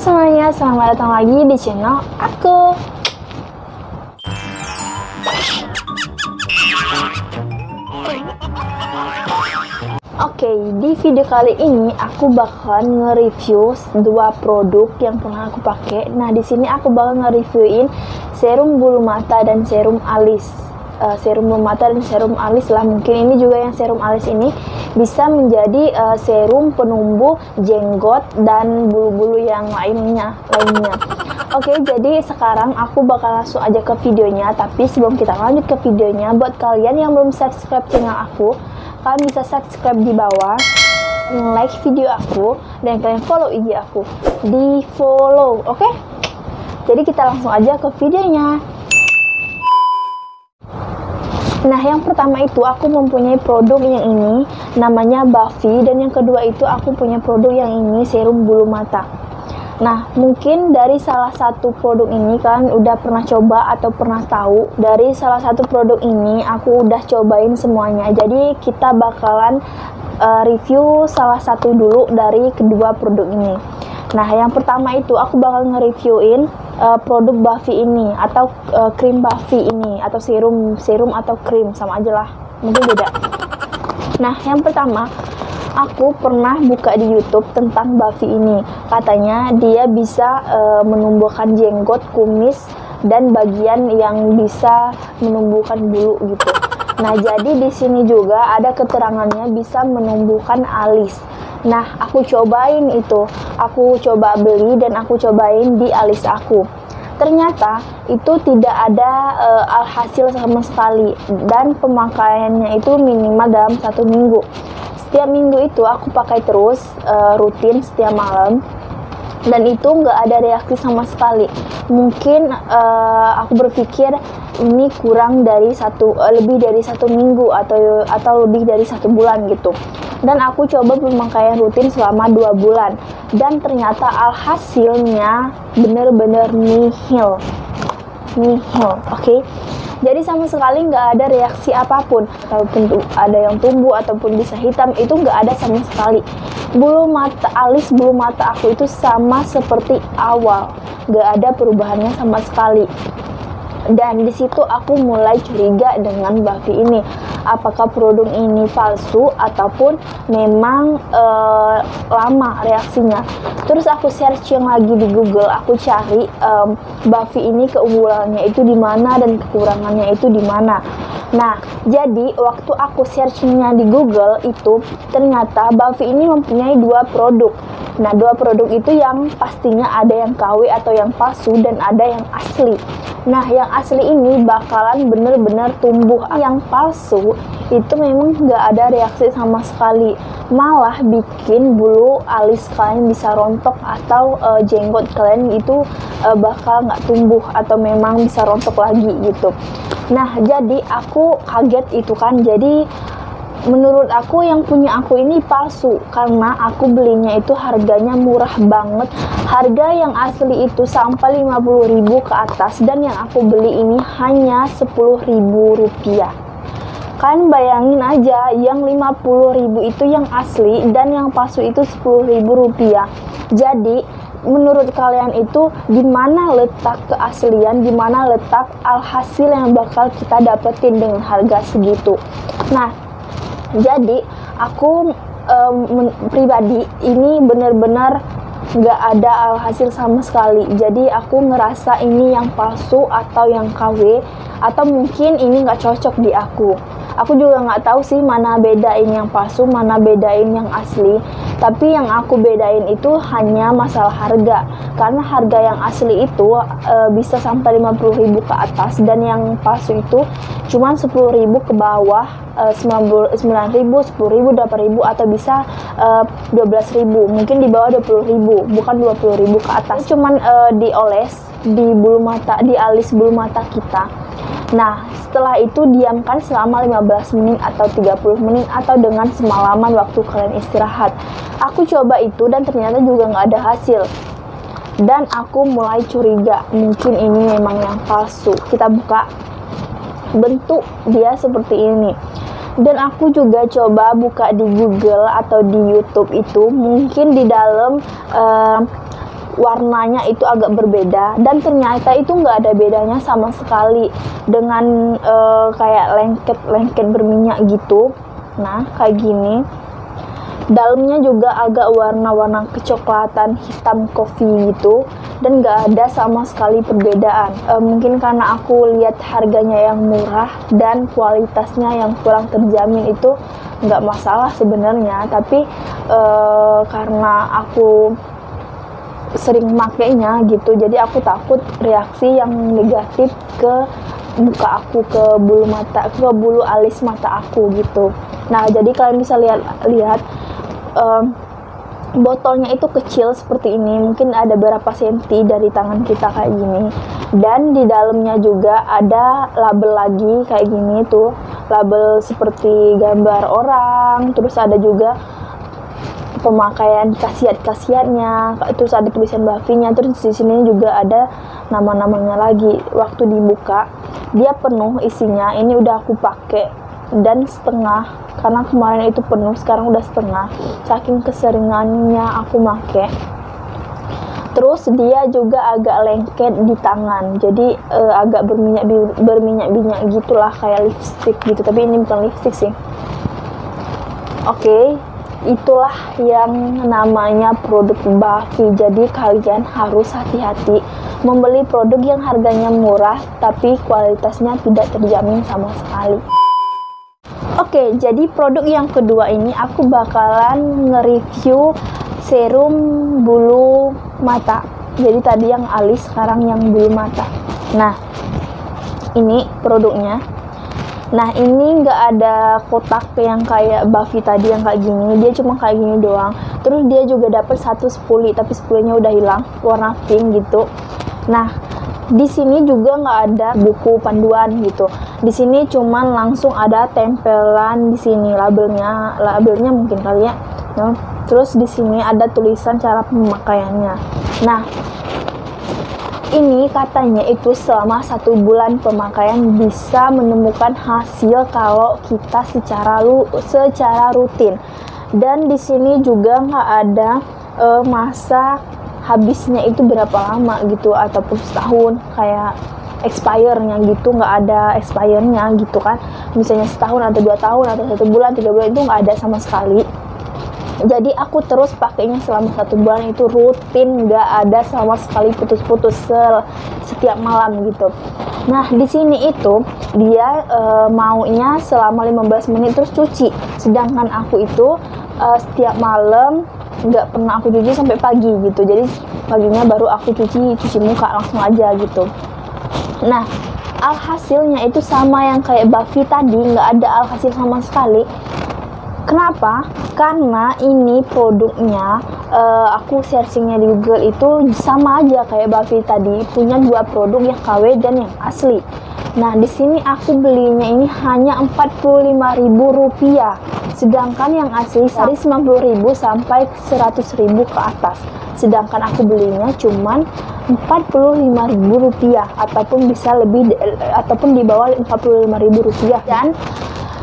Semuanya, selamat datang lagi di channel aku. Oke, di video kali ini aku bakalan nge-review dua produk yang pernah aku pakai. Nah, di sini aku bakal nge-reviewin serum bulu mata dan serum alis. Serum bulu mata dan serum alis lah, mungkin ini juga yang serum alis ini bisa menjadi serum penumbuh jenggot dan bulu-bulu yang lainnya. Oke, jadi sekarang aku bakal langsung aja ke videonya. Tapi sebelum kita lanjut ke videonya, buat kalian yang belum subscribe channel aku, kalian bisa subscribe di bawah, like video aku, dan kalian follow IG aku, di follow, oke? Jadi kita langsung aja ke videonya. Nah, yang pertama itu aku mempunyai produk yang ini, namanya Buffy, dan yang kedua itu aku punya produk yang ini, serum bulu mata. Nah, mungkin dari salah satu produk ini kalian udah pernah coba atau pernah tahu. Dari salah satu produk ini aku udah cobain semuanya. Jadi kita bakalan review salah satu dulu dari kedua produk ini. Nah, yang pertama itu aku bakal nge-reviewin produk Buffy ini atau krim Buffy ini, atau serum atau krim, sama aja lah, mungkin beda. Nah, yang pertama aku pernah buka di YouTube tentang Buffy ini. Katanya dia bisa menumbuhkan jenggot, kumis, dan bagian yang bisa menumbuhkan bulu gitu. Nah, jadi di sini juga ada keterangannya bisa menumbuhkan alis. Nah, aku cobain itu. Aku coba beli dan aku cobain di alis aku. Ternyata itu tidak ada hasil sama sekali, dan pemakaiannya itu minimal dalam 1 minggu. Setiap minggu itu aku pakai terus, rutin setiap malam, dan itu nggak ada reaksi sama sekali. Mungkin aku berpikir ini kurang dari lebih dari 1 minggu atau lebih dari 1 bulan gitu. Dan aku coba pemakaian rutin selama 2 bulan, dan ternyata alhasilnya bener-bener nihil. Oke? Jadi sama sekali nggak ada reaksi apapun, ataupun ada yang tumbuh ataupun bisa hitam, itu nggak ada sama sekali. Bulu mata aku itu sama seperti awal, nggak ada perubahannya sama sekali. Dan disitu aku mulai curiga dengan Buffy ini. Apakah produk ini palsu ataupun memang lama reaksinya. Terus aku searching lagi di Google, aku cari Buffy ini keunggulannya itu di mana dan kekurangannya itu di mana. Nah, jadi waktu aku searchingnya di Google itu ternyata Buffy ini mempunyai 2 produk. Nah, 2 produk itu yang pastinya ada yang KW atau yang palsu dan ada yang asli. Nah, yang asli ini bakalan bener-bener tumbuh. Yang palsu itu memang nggak ada reaksi sama sekali, malah bikin bulu alis kalian bisa rontok atau jenggot kalian itu bakal nggak tumbuh atau memang bisa rontok lagi gitu. Nah, jadi aku kaget itu kan. Jadi menurut aku yang punya aku ini palsu, karena aku belinya itu harganya murah banget. Harga yang asli itu sampai 50.000 ke atas, dan yang aku beli ini hanya 10.000 rupiah. Kalian bayangin aja, yang 50.000 itu yang asli dan yang palsu itu 10.000 rupiah. Jadi menurut kalian itu di mana letak keaslian, di mana letak alhasil yang bakal kita dapetin dengan harga segitu? Nah, jadi aku pribadi ini benar-benar nggak ada alhasil sama sekali. Jadi aku ngerasa ini yang palsu atau yang KW, atau mungkin ini nggak cocok di aku. Aku juga nggak tahu sih mana bedain yang palsu, mana bedain yang asli. Tapi yang aku bedain itu hanya masalah harga. Karena harga yang asli itu bisa sampai 50.000 ke atas, dan yang palsu itu cuma 10.000 ke bawah, 9.000, 10.000, 8.000, atau bisa 12.000. Mungkin di bawah 20.000, bukan 20.000 ke atas. Cuman dioles di bulu mata, di alis bulu mata kita. Nah, setelah itu diamkan selama 15 menit atau 30 menit atau dengan semalaman waktu kalian istirahat. Aku coba itu dan ternyata juga nggak ada hasil. Dan aku mulai curiga, mungkin ini memang yang palsu. Kita buka, bentuk dia seperti ini. Dan aku juga coba buka di Google atau di YouTube itu, mungkin di dalam warnanya itu agak berbeda, dan ternyata itu nggak ada bedanya sama sekali dengan kayak lengket berminyak gitu. Nah kayak gini, dalamnya juga agak warna-warna kecoklatan hitam kopi gitu, dan nggak ada sama sekali perbedaan. Mungkin karena aku lihat harganya yang murah dan kualitasnya yang kurang terjamin, itu nggak masalah sebenarnya, tapi karena aku sering makainya gitu, jadi aku takut reaksi yang negatif ke muka aku, ke bulu mata, ke bulu alis mata aku gitu. Nah jadi kalian bisa lihat botolnya itu kecil seperti ini, mungkin ada berapa senti dari tangan kita kayak gini, dan di dalamnya juga ada label lagi kayak gini tuh, label seperti gambar orang, terus ada juga pemakaian khasiat-khasiatnya, terus ada tulisan Buffy-nya, terus di sini juga ada nama-namanya lagi. Waktu dibuka dia penuh isinya, ini udah aku pakai dan setengah, karena kemarin itu penuh, sekarang udah setengah saking keseringannya aku pakai. Terus dia juga agak lengket di tangan, jadi agak berminyak gitulah, kayak lipstick gitu, tapi ini bukan lipstick sih. Oke, itulah yang namanya produk Buffy. Jadi kalian harus hati-hati membeli produk yang harganya murah tapi kualitasnya tidak terjamin sama sekali. Oke, jadi produk yang kedua ini aku bakalan nge-review serum bulu mata. Jadi tadi yang alis, sekarang yang bulu mata. Nah, ini produknya. Nah ini nggak ada kotak yang kayak Buffy tadi yang kayak gini, dia cuma kayak gini doang. Terus dia juga dapat satu spuli, tapi spulinya udah hilang, warna pink gitu. Nah di sini juga nggak ada buku panduan gitu. Di sini cuman langsung ada tempelan di sini, labelnya mungkin kali ya. Nah, terus di sini ada tulisan cara pemakaiannya. Nah ini katanya itu selama 1 bulan pemakaian bisa menemukan hasil kalau kita secara rutin. Dan di sini juga nggak ada masa habisnya itu berapa lama gitu, ataupun setahun kayak expire-nya gitu, nggak ada expire-nya gitu kan, misalnya setahun atau 2 tahun atau 1 bulan 3 bulan, itu nggak ada sama sekali. Jadi aku terus pakainya selama 1 bulan itu rutin, nggak ada sama sekali putus-putus setiap malam gitu. Nah di sini itu dia maunya selama 15 menit terus cuci, sedangkan aku itu setiap malam nggak pernah aku cuci sampai pagi gitu. Jadi paginya baru aku cuci muka langsung aja gitu. Nah alhasilnya itu sama yang kayak Buffy tadi, nggak ada alhasil sama sekali. Kenapa? Karena ini produknya aku searchingnya di Google itu sama aja kayak Buffy tadi, punya 2 produk, yang KW dan yang asli. Nah di sini aku belinya ini hanya Rp45.000, sedangkan yang asli dari Rp90.000 sampai Rp100.000 ke atas. Sedangkan aku belinya cuman Rp45.000 ataupun bisa lebih, ataupun di bawah Rp45.000. Dan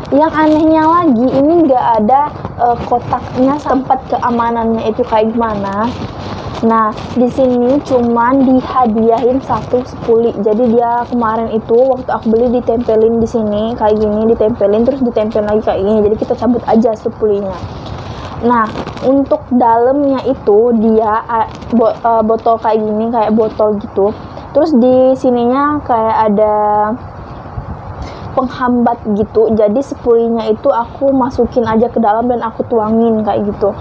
yang anehnya lagi, ini nggak ada kotaknya, tempat keamanannya itu kayak gimana. Nah di sini cuman dihadiahin 1 spuli. Jadi dia kemarin itu waktu aku beli ditempelin di sini kayak gini, ditempelin terus ditempel lagi kayak gini. Jadi kita cabut aja spulinya. Nah untuk dalamnya itu dia botol kayak gini, kayak botol gitu. Terus di sininya kayak ada penghambat gitu, jadi spulinya itu aku masukin aja ke dalam dan aku tuangin kayak gitu.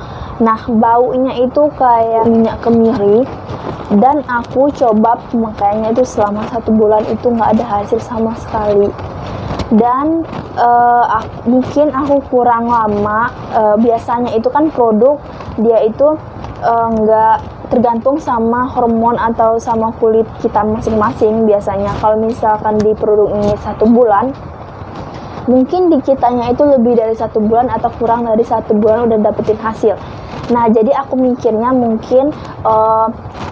Nah baunya itu kayak minyak kemiri, dan aku coba pemakaiannya itu selama 1 bulan itu nggak ada hasil sama sekali. Dan mungkin aku kurang lama, biasanya itu kan produk dia itu nggak tergantung sama hormon atau sama kulit kita masing-masing. Biasanya kalau misalkan di produk ini 1 bulan, mungkin di kitanya itu lebih dari 1 bulan atau kurang dari 1 bulan udah dapetin hasil. Nah, jadi aku mikirnya mungkin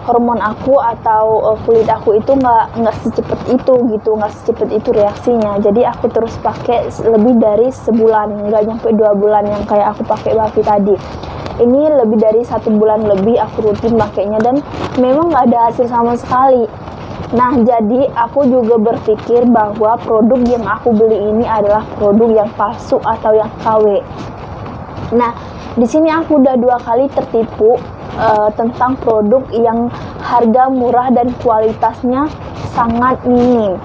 hormon aku atau kulit aku itu nggak secepat itu gitu, nggak secepat itu reaksinya. Jadi aku terus pakai lebih dari sebulan, nggak nyampe 2 bulan yang kayak aku pakai Buffy tadi. Ini lebih dari 1 bulan lebih aku rutin pakainya dan memang nggak ada hasil sama sekali. Nah, jadi aku juga berpikir bahwa produk yang aku beli ini adalah produk yang palsu atau yang KW. Nah, di sini aku udah 2 kali tertipu tentang produk yang harga murah dan kualitasnya sangat minim.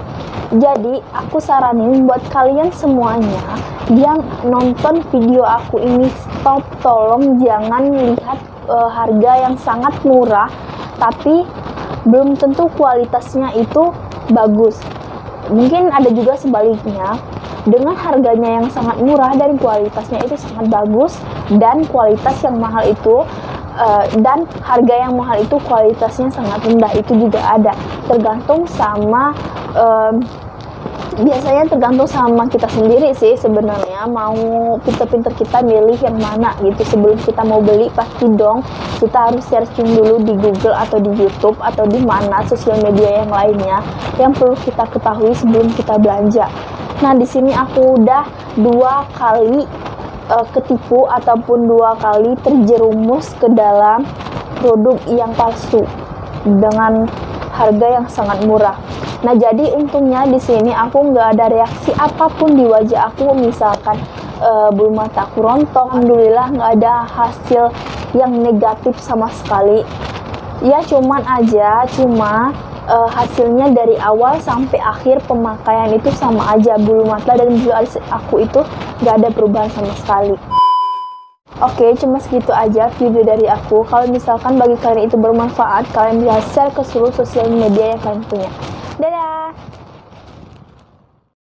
Jadi, aku saranin buat kalian semuanya yang nonton video aku ini, stop, tolong jangan lihat harga yang sangat murah tapi belum tentu kualitasnya itu bagus. Mungkin ada juga sebaliknya, dengan harganya yang sangat murah dan kualitasnya itu sangat bagus, dan kualitas yang mahal itu dan harga yang mahal itu kualitasnya sangat rendah, itu juga ada. Tergantung sama biasanya tergantung sama kita sendiri sih sebenarnya, mau pinter-pinter kita milih yang mana gitu. Sebelum kita mau beli pasti dong kita harus searching dulu di Google atau di YouTube atau di mana sosial media yang lainnya yang perlu kita ketahui sebelum kita belanja. Nah, di sini aku udah 2 kali ketipu ataupun 2 kali terjerumus ke dalam produk yang palsu dengan harga yang sangat murah. Nah, jadi untungnya di sini aku nggak ada reaksi apapun di wajah aku, misalkan bulu mata aku rontok. Alhamdulillah nggak ada hasil yang negatif sama sekali. Ya cuma hasilnya dari awal sampai akhir pemakaian itu sama aja, bulu mata dan bulu alis aku itu nggak ada perubahan sama sekali. Oke, cuma segitu aja video dari aku. Kalau misalkan bagi kalian itu bermanfaat, kalian bisa share ke seluruh sosial media yang kalian punya.